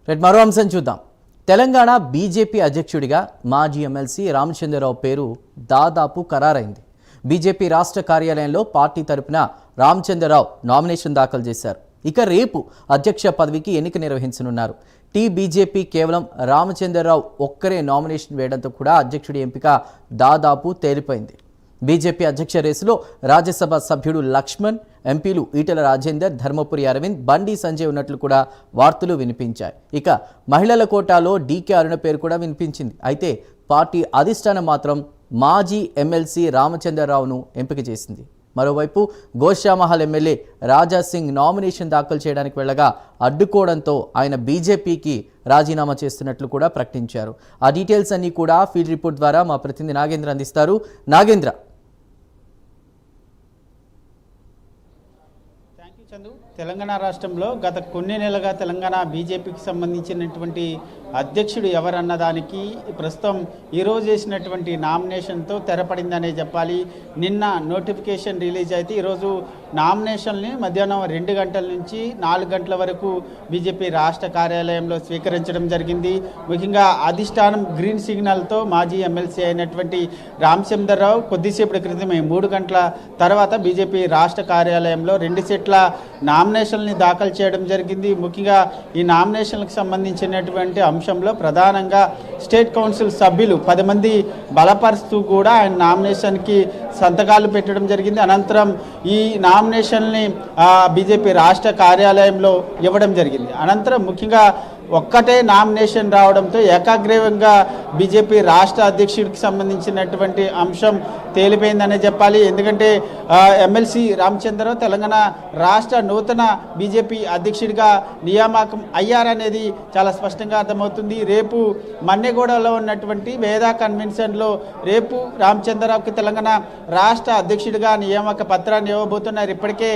మరో అంశం చూద్దాం. తెలంగాణ బీజేపీ అధ్యక్షుడిగా మాజీ ఎమ్మెల్సీ రామచంద్రరావు పేరు దాదాపు ఖరారైంది. బీజేపీ రాష్ట్ర కార్యాలయంలో పార్టీ తరపున రామచంద్రరావు నామినేషన్ దాఖలు చేశారు. ఇక రేపు అధ్యక్ష పదవికి ఎన్నిక నిర్వహించనున్నారు. బీజేపీ కేవలం రామచంద్రరావు ఒక్కరే నామినేషన్ వేయడంతో కూడా అధ్యక్షుడి ఎంపిక దాదాపు తేలిపోయింది. బీజేపీ అధ్యక్ష రేసులో రాజ్యసభ సభ్యుడు లక్ష్మణ్, ఎంపీలు ఈటెల రాజేందర్, ధర్మపురి అరవింద్, బండి సంజయ్ ఉన్నట్లు కూడా వార్తలు వినిపించాయి. ఇక మహిళల కోటాలో డీకే అరుణ పేరు కూడా వినిపించింది. అయితే పార్టీ అధిష్టానం మాత్రం మాజీ ఎమ్మెల్సీ రామచంద్రరావును ఎంపిక చేసింది. మరోవైపు గోషామహల్ ఎమ్మెల్యే రాజాసింగ్ నామినేషన్ దాఖలు చేయడానికి వెళ్ళగా అడ్డుకోవడంతో ఆయన బీజేపీకి రాజీనామా చేస్తున్నట్లు కూడా ప్రకటించారు. ఆ డీటెయిల్స్ అన్నీ కూడా ఫీల్డ్ రిపోర్ట్ ద్వారా మా ప్రతినిధి నాగేంద్ర అందిస్తారు. నాగేంద్ర. తెలంగాణ రాష్ట్రంలో గత కొన్ని నెలలుగా తెలంగాణ బీజేపీకి సంబంధించినటువంటి అధ్యక్షుడు ఎవరన్నదానికి ప్రస్తుతం ఈరోజు చేసినటువంటి నామినేషన్తో తెరపడిందనే చెప్పాలి. నిన్న నోటిఫికేషన్ రిలీజ్ అయితే ఈరోజు నామినేషన్ని మధ్యాహ్నం 2 గంటల నుంచి 4 గంటల వరకు బీజేపీ రాష్ట్ర కార్యాలయంలో స్వీకరించడం జరిగింది. ముఖ్యంగా అధిష్టానం గ్రీన్ సిగ్నల్తో మాజీ ఎమ్మెల్సీ అయినటువంటి రామచంద్రరావు కొద్దిసేపటి క్రితమే 3 గంటల తర్వాత బీజేపీ రాష్ట్ర కార్యాలయంలో 2 సెట్ల నామినేషన్ని దాఖలు చేయడం జరిగింది. ముఖ్యంగా ఈ నామినేషన్లకు సంబంధించినటువంటి అంశంలో ప్రధానంగా స్టేట్ కౌన్సిల్ సభ్యులు 10 మంది బలపరుస్తూ కూడా ఆయన నామినేషన్కి సంతకాలు పెట్టడం జరిగింది. అనంతరం ఈ నామినేషన్ని బీజేపీ రాష్ట్ర కార్యాలయంలో ఇవ్వడం జరిగింది. అనంతరం ముఖ్యంగా ఒక్కటే నామినేషన్ రావడంతో ఏకాగ్రీవంగా బీజేపీ రాష్ట్ర అధ్యక్షుడికి సంబంధించినటువంటి అంశం తేలిపోయిందనే చెప్పాలి. ఎందుకంటే ఎమ్మెల్సీ రామచంద్రరావు తెలంగాణ రాష్ట్ర నూతన బీజేపీ అధ్యక్షుడిగా నియామకం అయ్యారనేది చాలా స్పష్టంగా అర్థమవుతుంది. రేపు మన్నెగూడలో ఉన్నటువంటి వేదా కన్వెన్షన్లో రేపు రామచంద్రరావుకి తెలంగాణ రాష్ట్ర అధ్యక్షుడిగా నియామక పత్రాన్ని ఇవ్వబోతున్నారు. ఇప్పటికే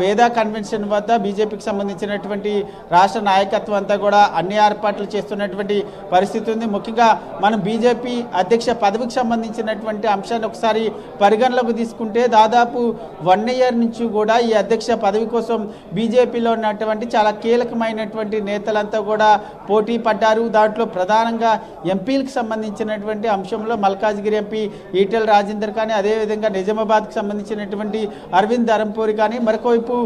వేదా కన్వెన్షన్ వద్ద బీజేపీకి సంబంధించినటువంటి రాష్ట్ర నాయకత్వం అంతా కూడా అన్ని ఏర్పాట్లు చేస్తున్నటువంటి పరిస్థితి ఉంది. ముఖ్యంగా మనం బీజేపీ అధ్యక్ష పదవికి సంబంధించినటువంటి అంశాన్ని ఒకసారి పరిగణలోకి తీసుకుంటే దాదాపు 1 ఇయర్ నుంచి కూడా ఈ అధ్యక్ష పదవి కోసం బీజేపీలో ఉన్నటువంటి చాలా కీలకమైనటువంటి నేతలంతా కూడా పోటీ పడ్డారు. దాంట్లో ప్రధానంగా ఎంపీలకు సంబంధించినటువంటి అంశంలో మల్కాజ్గిరి ఎంపీ ఈటెల రాజేందర్ కానీ, అదేవిధంగా నిజామాబాద్కి సంబంధించినటువంటి అరవింద్ ధరంపూరి కానీ, మరొకవైపు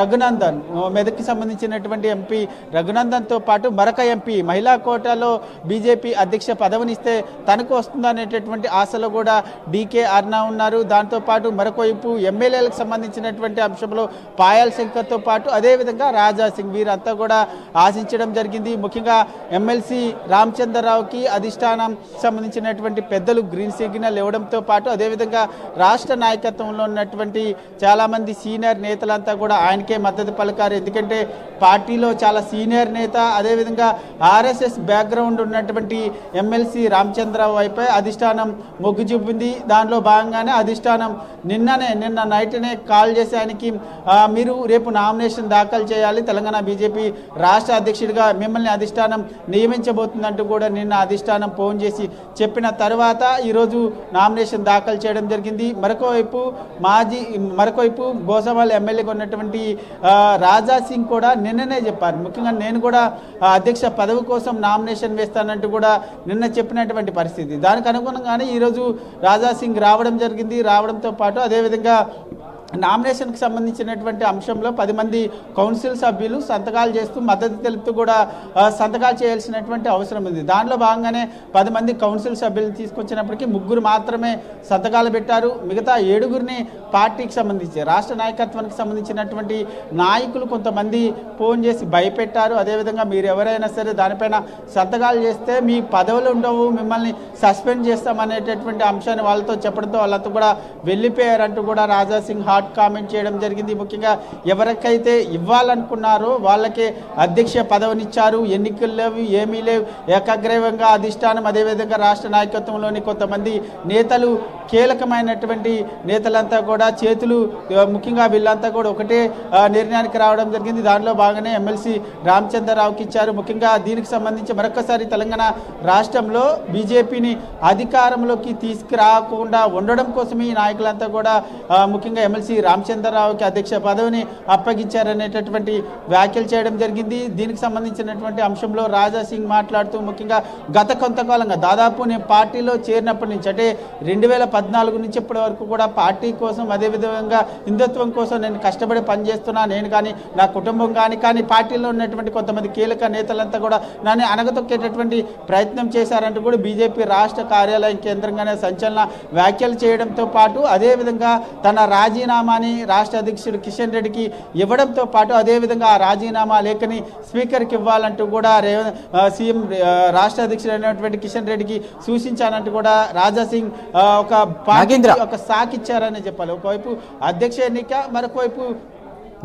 రఘునందన్ మెదక్కి సంబంధించినటువంటి ఎంపీ రఘునందన్తో పాటు మరొక ఎంపీ మహిళా కోటాలో బీజేపీ అధ్యక్ష పదవినిస్తే తనకు వస్తుందనేటటువంటి ఆశలో కూడా డీకే అరుణ ఉన్నారు. దాంతోపాటు మరొక వైపు ఎమ్మెల్యేలకు సంబంధించినటువంటి అంశంలో పాయల్ శంకర్తో పాటు అదేవిధంగా రాజా సింగ్ వీరంతా కూడా ఆశించడం జరిగింది. ముఖ్యంగా ఎమ్మెల్సీ రామచంద్రరావుకి అధిష్టానం సంబంధించినటువంటి పెద్దలు గ్రీన్ సిగ్నల్ ఇవ్వడంతో పాటు అదేవిధంగా రాష్ట్ర నాయకత్వంలో ఉన్నటువంటి చాలామంది సీనియర్ నేతలంతా కూడా ఆయనకే మద్దతు పలికారు. ఎందుకంటే పార్టీలో చాలా సీనియర్ నేత, అదేవిధంగా ఆర్ఎస్ఎస్ బ్యాక్గ్రౌండ్ ఉన్నటువంటి ఎమ్మెల్సీ రామచంద్రరావు వైపే అధిష్టానం మొగ్గు చూపింది. దానిలో భాగంగానే అధిష్టానం నిన్న నైట్నే కాల్ చేసి ఆయనకి మీరు రేపు నామినేషన్ దాఖలు చేయాలి, తెలంగాణ బీజేపీ రాష్ట్ర అధ్యక్షుడిగా మిమ్మల్ని అధిష్టానం నియమించబోతుందంటూ కూడా నిన్న అధిష్టానం ఫోన్ చేసి చెప్పిన తర్వాత ఈరోజు నామినేషన్ దాఖలు చేయడం జరిగింది. మరొకవైపు గోసామహల్ ఎమ్మెల్యేగా ఉన్నటువంటి రాజా సింగ్ కూడా నిన్ననే చెప్పారు. ముఖ్యంగా నేను కూడా అధ్యక్ష పదవి కోసం నామినేషన్ వేస్తానంటూ కూడా నిన్న చెప్పినటువంటి పరిస్థితి. దానికి అనుగుణంగానే ఈరోజు రాజా సింగ్ రావడం జరిగింది. రావడంతో పాటు అదేవిధంగా నామినేషన్కి సంబంధించినటువంటి అంశంలో 10 మంది కౌన్సిల్ సభ్యులు సంతకాలు చేస్తూ మద్దతు తెలుపుతూ కూడా సంతకాలు చేయాల్సినటువంటి అవసరం ఉంది. దానిలో భాగంగానే 10 మంది కౌన్సిల్ సభ్యులను తీసుకొచ్చినప్పటికీ 3 మాత్రమే సంతకాలు పెట్టారు. మిగతా 7గురిని పార్టీకి సంబంధించి రాష్ట్ర నాయకత్వానికి సంబంధించినటువంటి నాయకులు కొంతమంది ఫోన్ చేసి భయపెట్టారు. అదేవిధంగా మీరు ఎవరైనా సరే దానిపైన సంతకాలు చేస్తే మీ పదవులు ఉండవు, మిమ్మల్ని సస్పెండ్ చేస్తామనేటటువంటి అంశాన్ని వాళ్ళతో చెప్పడంతో వాళ్ళంతా కూడా వెళ్ళిపోయారంటూ కూడా రాజా సింగ్ కామెంట్ చేయడం జరిగింది. ముఖ్యంగా ఎవరికైతే ఇవ్వాలనుకున్నారో వాళ్ళకే అధ్యక్ష పదవినిచ్చారు. ఎన్నికలు లేవు, ఏమీ లేవు. ఏకాగ్రీవంగా అధిష్టానం అదేవిధంగా రాష్ట్ర నాయకత్వంలోని కొంతమంది నేతలు కీలకమైనటువంటి నేతలంతా కూడా చేతులు ముఖ్యంగా వీళ్ళంతా కూడా ఒకటే నిర్ణయానికి రావడం జరిగింది. దానిలో భాగంగానే ఎమ్మెల్సీ రామచంద్రరావుకి ఇచ్చారు. ముఖ్యంగా దీనికి సంబంధించి మరొకసారి తెలంగాణ రాష్ట్రంలో బీజేపీని అధికారంలోకి తీసుకురాకుండా ఉండడం కోసమే ఈ నాయకులంతా కూడా ముఖ్యంగా ఎమ్మెల్సీ రామచంద్రరావుకి అధ్యక్ష పదవిని అప్పగించారనేటటువంటి వ్యాఖ్యలు చేయడం జరిగింది. దీనికి సంబంధించినటువంటి అంశంలో రాజా సింగ్ మాట్లాడుతూ ముఖ్యంగా గత కొంతకాలంగా దాదాపు నేను పార్టీలో చేరినప్పటి నుంచి అంటే 2014 నుంచి ఇప్పటి వరకు కూడా పార్టీ కోసం అదేవిధంగా హిందుత్వం కోసం నేను కష్టపడి పనిచేస్తున్నా, నేను కానీ నా కుటుంబం కానీ పార్టీలో ఉన్నటువంటి కొంతమంది కీలక నేతలంతా కూడా నన్ను అనగతొక్కేటటువంటి ప్రయత్నం చేశారంటూ కూడా బీజేపీ రాష్ట్ర కార్యాలయం కేంద్రంగానే సంచలన వ్యాఖ్యలు చేయడంతో పాటు అదేవిధంగా తన రాజీనామాని రాష్ట్ర అధ్యక్షుడు కిషన్ రెడ్డికి ఇవ్వడంతో పాటు అదేవిధంగా ఆ రాజీనామా లేఖని స్పీకర్కి ఇవ్వాలంటూ కూడా సీఎం రాష్ట్ర అధ్యక్షుడు అయినటువంటి కిషన్ రెడ్డికి సూచించానంటూ కూడా రాజా సింగ్ ఒక సాక్ ఇచ్చారని చెప్పాలి. ఒకవైపు అధ్యక్ష ఎన్నిక, మరొకవైపు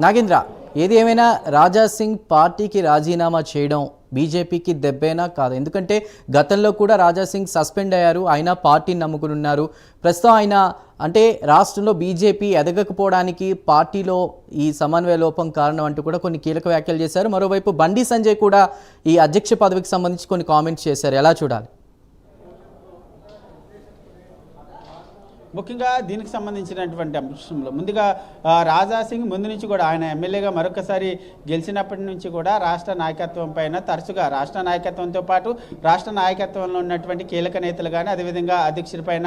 నాగేంద్ర, ఏది ఏమైనా రాజా సింగ్ పార్టీకి రాజీనామా చేయడం బీజేపీకి దెబ్బేనా కాదు? ఎందుకంటే గతంలో కూడా రాజా సింగ్ సస్పెండ్ అయ్యారు, ఆయన పార్టీని నమ్ముకుని ఉన్నారు. ప్రస్తుతం ఆయన అంటే రాష్ట్రంలో బీజేపీ ఎదగకపోవడానికి పార్టీలో ఈ సమన్వయ లోపం కారణం అంటూ కూడా కొన్ని కీలక వ్యాఖ్యలు చేశారు. మరోవైపు బండి సంజయ్ కూడా ఈ అధ్యక్ష పదవికి సంబంధించి కొన్ని కామెంట్స్ చేశారు. ఎలా చూడాలి? ముఖ్యంగా దీనికి సంబంధించినటువంటి అంశంలో ముందుగా రాజా సింగ్ ముందు నుంచి కూడా ఆయన ఎమ్మెల్యేగా మరొకసారి గెలిచినప్పటి నుంచి కూడా రాష్ట్ర నాయకత్వం పైన తరచుగా రాష్ట్ర నాయకత్వంతో పాటు రాష్ట్ర నాయకత్వంలో ఉన్నటువంటి కీలక నేతలు కానీ అదేవిధంగా అధ్యక్షుడి పైన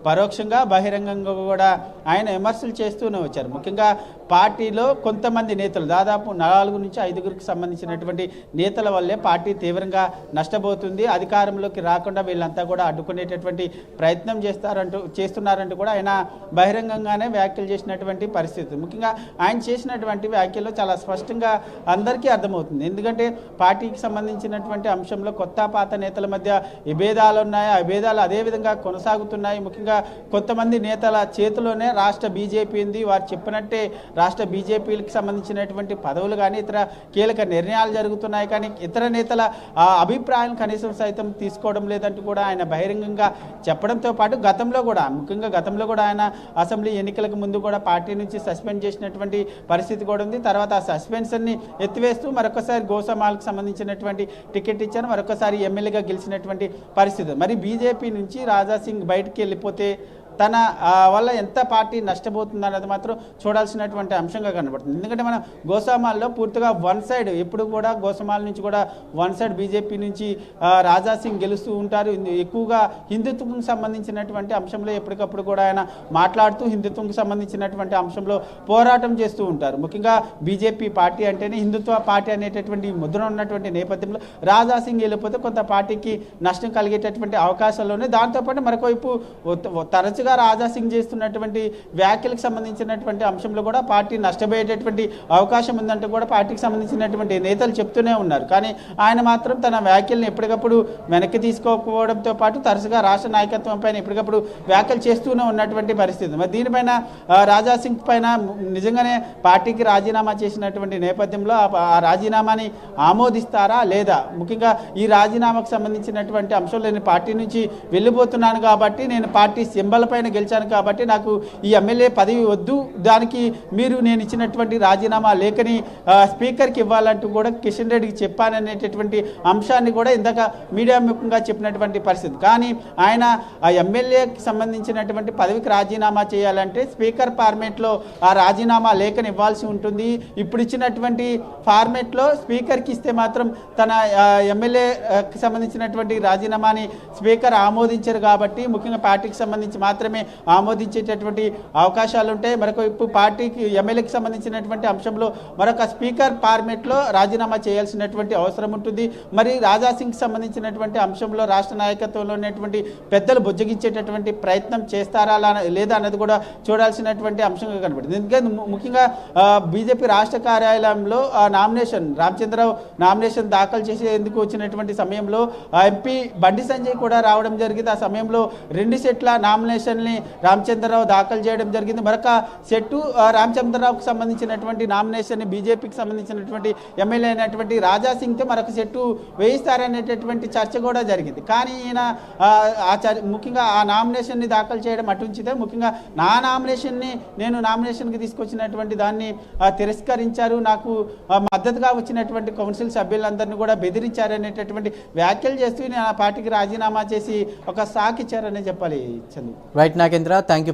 పరోక్షంగా బహిరంగంగా కూడా ఆయన విమర్శలు చేస్తూనే వచ్చారు. ముఖ్యంగా పార్టీలో కొంతమంది నేతలు దాదాపు 4 నుంచి 5గురికి సంబంధించినటువంటి నేతల వల్లే పార్టీ తీవ్రంగా నష్టపోతుంది, అధికారంలోకి రాకుండా వీళ్ళంతా కూడా అడ్డుకునేటటువంటి ప్రయత్నం చేస్తున్నారంటూ కూడా ఆయన బహిరంగంగానే వ్యాఖ్యలు చేసినటువంటి పరిస్థితి. ముఖ్యంగా ఆయన చేసినటువంటి వ్యాఖ్యలు చాలా స్పష్టంగా అందరికీ అర్థమవుతుంది. ఎందుకంటే పార్టీకి సంబంధించినటువంటి అంశంలో కొత్త పాత నేతల మధ్య విభేదాలు ఉన్నాయి, ఆ విభేదాలు అదేవిధంగా కొనసాగుతున్నాయి. ముఖ్యంగా కొంతమంది నేతల చేతిలోనే రాష్ట్ర బీజేపీ ఉంది, వారు చెప్పినట్టే రాష్ట్ర బీజేపీకి సంబంధించినటువంటి పదవులు కానీ ఇతర కీలక నిర్ణయాలు జరుగుతున్నాయి, కానీ ఇతర నేతల అభిప్రాయం కనీసం సైతం తీసుకోవడం లేదంటూ కూడా ఆయన బహిరంగంగా చెప్పడంతో పాటు గతంలో కూడా ఆయన అసెంబ్లీ ఎన్నికలకు ముందు కూడా పార్టీ నుంచి సస్పెండ్ చేసినటువంటి పరిస్థితి కూడా ఉంది. తర్వాత ఆ సస్పెన్షన్ని ఎత్తివేస్తూ మరొకసారి గోసమాల్కి సంబంధించినటువంటి టికెట్ ఇచ్చారు, మరొకసారి ఎమ్మెల్యేగా గెలిచినటువంటి పరిస్థితి. మరి బీజేపీ నుంచి రాజా సింగ్ బయటికి వెళ్ళిపోతే తన వల్ల ఎంత పార్టీ నష్టపోతుందన్నది మాత్రం చూడాల్సినటువంటి అంశంగా కనబడుతుంది. ఎందుకంటే మనం గోసామాల్లో పూర్తిగా వన్ సైడ్ ఎప్పుడు కూడా గోసామాల నుంచి కూడా వన్ సైడ్ బీజేపీ నుంచి రాజా సింగ్ గెలుస్తూ ఉంటారు. ఎక్కువగా హిందుత్వంకి సంబంధించినటువంటి అంశంలో ఎప్పటికప్పుడు కూడా ఆయన మాట్లాడుతూ హిందుత్వంకి సంబంధించినటువంటి అంశంలో పోరాటం చేస్తూ ఉంటారు. ముఖ్యంగా బీజేపీ పార్టీ అంటేనే హిందుత్వ పార్టీ అనేటటువంటి ముద్ర ఉన్నటువంటి నేపథ్యంలో రాజా సింగ్ వెళ్ళిపోతే కొంత పార్టీకి నష్టం కలిగేటటువంటి అవకాశాల్లోనే. దాంతోపాటు మరొకవైపు తరచుగా రాజా సింగ్ చేస్తున్నటువంటి వ్యాఖ్యలకు సంబంధించినటువంటి అంశంలో కూడా పార్టీ నష్టపోయేటటువంటి అవకాశం ఉందంటూ కూడా పార్టీకి సంబంధించినటువంటి నేతలు చెప్తూనే ఉన్నారు. కానీ ఆయన మాత్రం తన వ్యాఖ్యలను ఎప్పటికప్పుడు వెనక్కి తీసుకోకపోవడంతో పాటు తరచుగా రాష్ట్ర నాయకత్వం పైన ఎప్పటికప్పుడు వ్యాఖ్యలు చేస్తూనే ఉన్నటువంటి పరిస్థితి. మరి దీనిపైన రాజా సింగ్ పైన నిజంగానే పార్టీకి రాజీనామా చేసినటువంటి నేపథ్యంలో ఆ రాజీనామాని ఆమోదిస్తారా లేదా? ముఖ్యంగా ఈ రాజీనామాకు సంబంధించినటువంటి అంశంలో నేను పార్టీ నుంచి వెళ్ళిపోతున్నాను కాబట్టి, నేను పార్టీ సింబల్ పైన గెలిచాను కాబట్టి నాకు ఈ ఎమ్మెల్యే పదవి వద్దు, దానికి మీరు నేను ఇచ్చినటువంటి రాజీనామా లేఖని స్పీకర్కి ఇవ్వాలంటూ కూడా కిషన్ రెడ్డికి చెప్పాననేటటువంటి అంశాన్ని కూడా ఇందాక మీడియా ముఖంగా చెప్పినటువంటి పరిస్థితి. కానీ ఆయన ఆ ఎమ్మెల్యేకి సంబంధించినటువంటి పదవికి రాజీనామా చేయాలంటే స్పీకర్ ఫార్మేట్లో ఆ రాజీనామా లేఖని ఇవ్వాల్సి ఉంటుంది. ఇప్పుడు ఇచ్చినటువంటి ఫార్మేట్లో స్పీకర్కి ఇస్తే మాత్రం తన ఎమ్మెల్యేకి సంబంధించినటువంటి రాజీనామాని స్పీకర్ ఆమోదించారు కాబట్టి ముఖ్యంగా పార్టీకి సంబంధించి మాత్రమే ఆమోదించేటటువంటి అవకాశాలు ఉంటాయి. మరొక పార్టీకి ఎమ్మెల్యేకి సంబంధించినటువంటి అంశంలో మరొక స్పీకర్ ఫార్మేట్లో రాజీనామా చేయాల్సినటువంటి అవసరం ఉంటుంది. మరి రాజా సింగ్ సంబంధించినటువంటి అంశంలో రాష్ట్ర నాయకత్వంలో ఉన్నటువంటి పెద్దలు బుజ్జగించేటటువంటి ప్రయత్నం చేస్తారా లేదా అన్నది కూడా చూడాల్సినటువంటి అంశంగా కనబడుతుంది. ఎందుకంటే ముఖ్యంగా బీజేపీ రాష్ట్ర కార్యాలయంలో నామినేషన్ రామచంద్రరావు నామినేషన్ దాఖలు చేసేందుకు వచ్చినటువంటి సమయంలో ఎంపీ బండి సంజయ్ కూడా రావడం జరిగింది. ఆ సమయంలో 2 సెట్ల నామినేషన్ నామినేషన్ని రామచంద్రరావు దాఖలు చేయడం జరిగింది. మరొక సెట్టు రామచంద్రరావుకు సంబంధించినటువంటి నామినేషన్ని బీజేపీకి సంబంధించినటువంటి ఎమ్మెల్యే అయినటువంటి రాజాసింగ్తో మరొక సెట్టు వేయిస్తారనేటటువంటి చర్చ కూడా జరిగింది. కానీ ఈయన ముఖ్యంగా ఆ నామినేషన్ని దాఖలు చేయడం అటుంచితే ముఖ్యంగా నా నామినేషన్ని నేను నామినేషన్కి తీసుకొచ్చినటువంటి దాన్ని తిరస్కరించారు, నాకు మద్దతుగా వచ్చినటువంటి కౌన్సిల్ సభ్యులందరినీ కూడా బెదిరించారనేటటువంటి వ్యాఖ్యలు చేస్తూ ఆ పార్టీకి రాజీనామా చేసి ఒక సాక్ ఇచ్చారనే చెప్పాలి. Chandu. Right Nagendra, thank you.